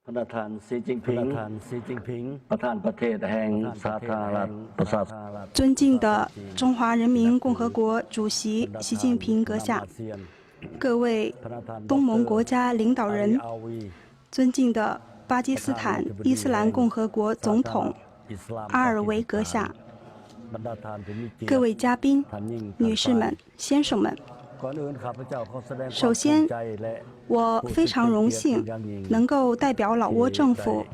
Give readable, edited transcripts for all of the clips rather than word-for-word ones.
ประธานสีจิ้งผิงประธานประเทศแห่งสาธารณรัฐประชาชน尊敬的中华人民共和国主席习近平阁下，各位东盟国家领导人，尊敬的巴基斯坦伊斯兰共和国总统阿尔维阁下，各位嘉宾、女士们、先生们，首先，我非常荣幸能够代表老挝政府，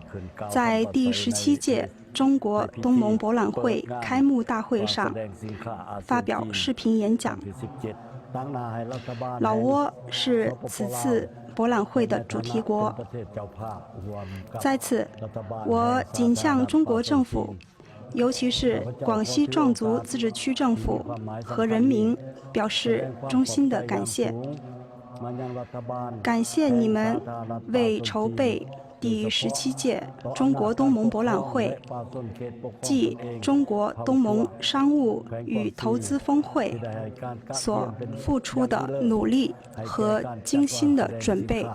在第17届中国东盟博览会开幕大会上发表视频演讲。老挝是此次博览会的主题国。在此，我谨向中国政府，尤其是广西壮族自治区政府和人民表示衷心的感谢。感谢你们为筹备第17届中国东盟博览会暨中国东盟商务与投资峰会所付出的努力和精心的准备。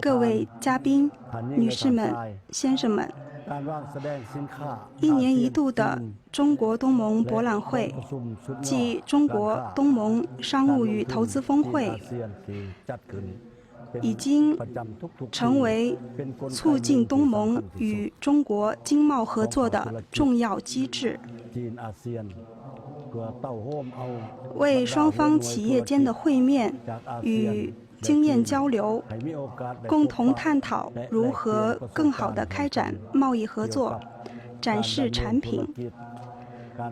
各位嘉宾、女士们、先生们，一年一度的中国东盟博览会暨中国东盟商务与投资峰会已经成为促进东盟与中国经贸合作的重要机制，为双方企业间的会面与经验交流，共同探讨如何更好地开展贸易合作，展示产品，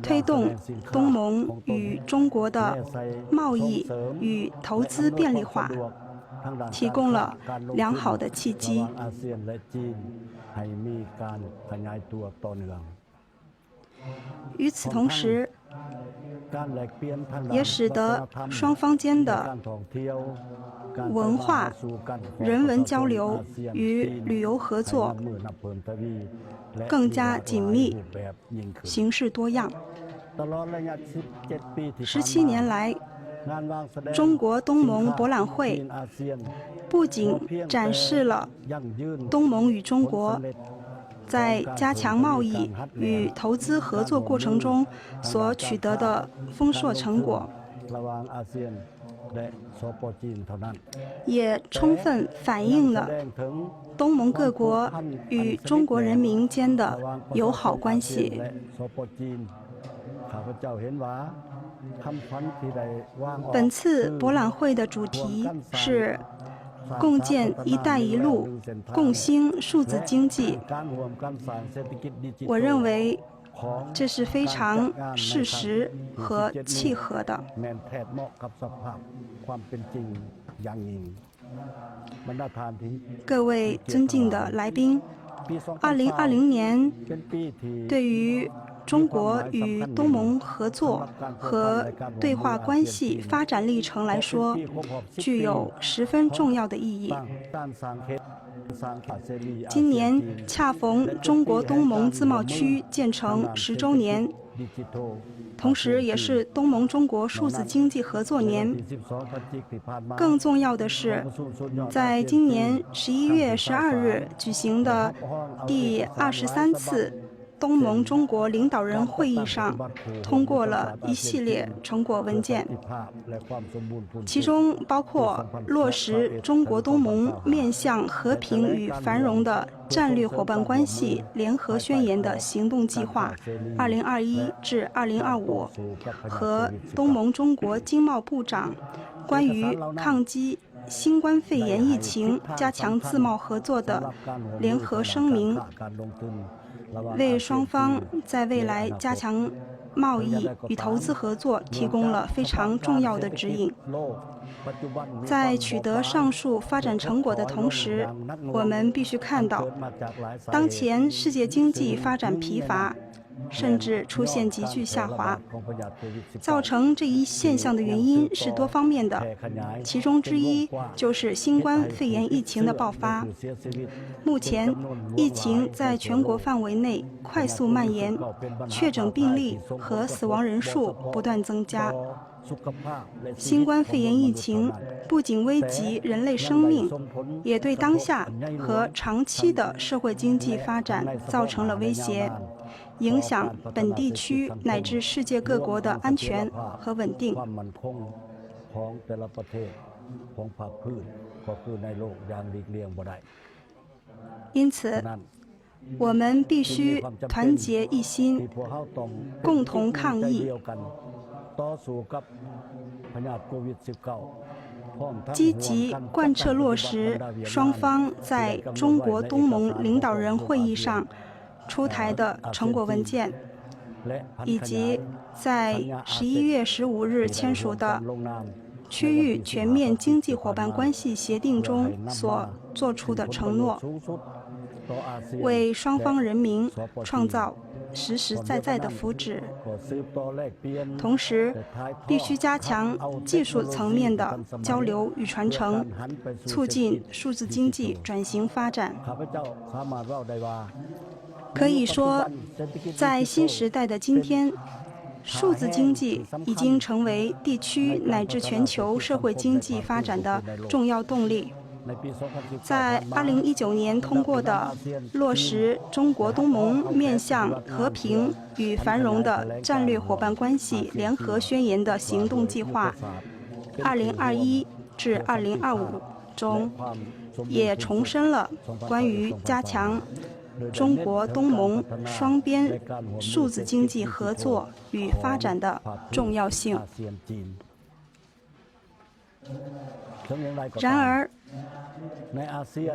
推动东盟与中国的贸易与投资便利化，提供了良好的契机。与此同时，也使得双方间的文化、人文交流与旅游合作更加紧密，形式多样。17年来，中国东盟博览会不仅展示了东盟与中国在加强贸易与投资合作过程中所取得的丰硕成果，也充分反映了东盟各国与中国人民间的友好关系。本次博览会的主题是共建“一带一路”共兴数字经济。我认为这是非常适时和契合的。各位尊敬的来宾，2020年对于中国与东盟合作和对话关系发展历程来说，具有十分重要的意义。今年恰逢中国东盟自贸区建成10周年，同时也是东盟中国数字经济合作年。更重要的是，在今年11月12日举行的第23次东盟中国领导人会议上通过了一系列成果文件，其中包括落实中国东盟面向和平与繁荣的战略伙伴关系联合宣言的行动计划2021至2025和东盟中国经贸部长关于抗击新冠肺炎疫情加强自贸合作的联合声明，为双方在未来加强贸易与投资合作提供了非常重要的指引。在取得上述发展成果的同时，我们必须看到，当前世界经济发展疲乏，甚至出现急剧下滑。造成这一现象的原因是多方面的，其中之一就是新冠肺炎疫情的爆发。目前，疫情在全国范围内快速蔓延，确诊病例和死亡人数不断增加。新冠肺炎疫情不仅危及人类生命，也对当下和长期的社会经济发展造成了威胁，影响本地区乃至世界各国的安全和稳定。因此，我们必须团结一心，共同抗疫，积极贯彻落实双方在中国东盟领导人会议上出台的成果文件，以及在11月15日签署的区域全面经济伙伴关系协定中所作出的承诺，为双方人民创造实实在在的福祉。同时，必须加强技术层面的交流与传承，促进数字经济转型发展。可以说，在新时代的今天，数字经济已经成为地区乃至全球社会经济发展的重要动力。在2019年通过的落实中国东盟面向和平与繁荣的战略伙伴关系联合宣言的行动计划2021至2025中，也重申了关于加强中国东盟双边数字经济合作与发展的重要性。然而，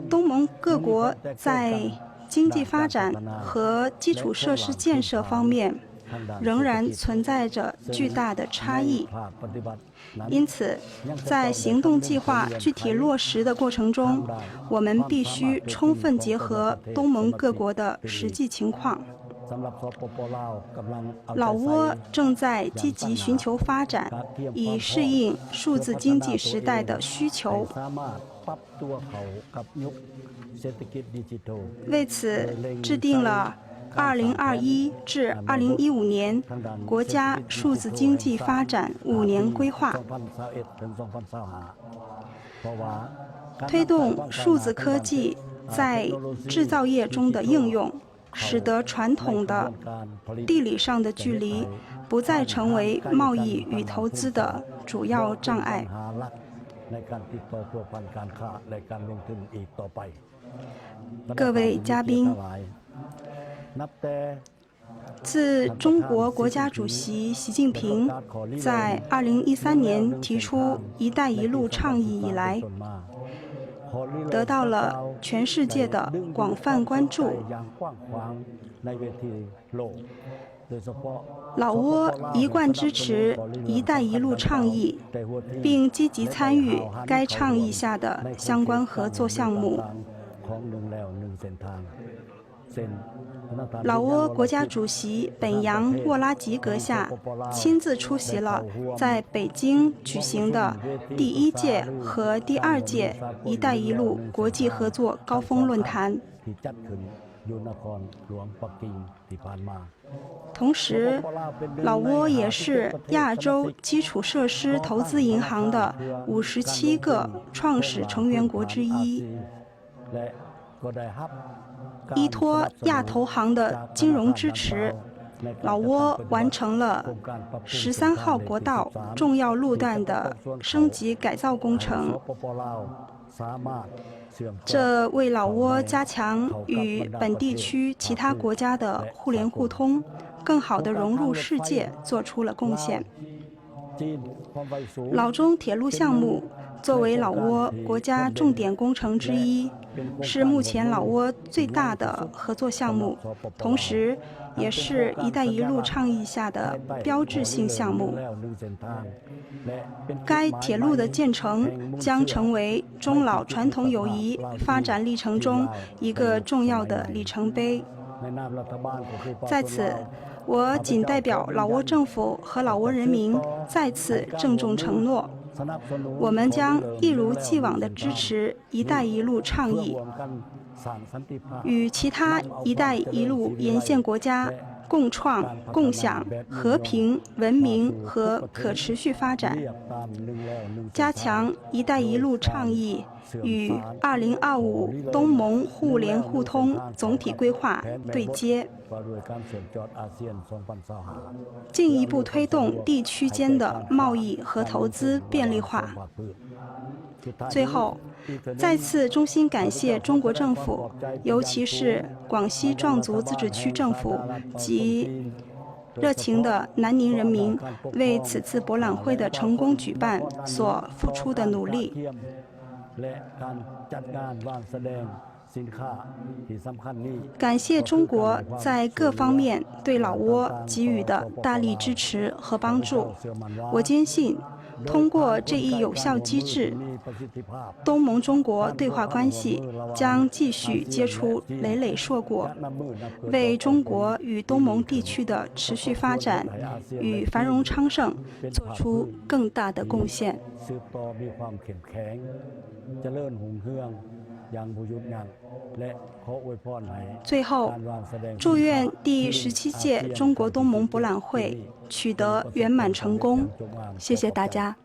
东盟各国在经济发展和基础设施建设方面仍然存在着巨大的差异，因此，在行动计划具体落实的过程中，我们必须充分结合东盟各国的实际情况。老挝正在积极寻求发展，以适应数字经济时代的需求。为此，制定了2021至2015年国家数字经济发展5年规划，推动数字科技在制造业中的应用，使得传统的地理上的距离不再成为贸易与投资的主要障碍。各位嘉宾，自中国国家主席习近平在2013年提出“一带一路”倡议以来，得到了全世界的广泛关注。老挝一贯支持“一带一路”倡议，并积极参与该倡议下的相关合作项目。老挝国家主席本扬沃拉吉阁下亲自出席了在北京举行的第1届和第2届“一带一路”国际合作高峰论坛。同时，老挝也是亚洲基础设施投资银行的57个创始成员国之一。依托亚投行的金融支持，老挝完成了13号国道重要路段的升级改造工程，这为老挝加强与本地区其他国家的互联互通，更好地融入世界做出了贡献。老中铁路项目作为老挝国家重点工程之一，是目前老挝最大的合作项目，同时也是“一带一路”倡议下的标志性项目。该铁路的建成将成为中老传统友谊发展历程中一个重要的里程碑。在此，我仅代表老挝政府和老挝人民再次郑重承诺，我们将一如既往地支持“一带一路”倡议，与其他“一带一路”沿线国家共创、共享和平、文明和可持续发展，加强“一带一路”倡议与2025东盟互联互通总体规划对接，进一步推动地区间的贸易和投资便利化。最后，再次衷心感谢中国政府，尤其是广西壮族自治区政府及热情的南宁人民为此次博览会的成功举办所付出的努力。感谢中国在各方面对老挝给予的大力支持和帮助。我坚信，通过这一有效机制，东盟中国对话关系将继续结出累累硕果，为中国与东盟地区的持续发展与繁荣昌盛做出更大的贡献。最后，祝愿第17届中国东盟博览会取得圆满成功。谢谢大家。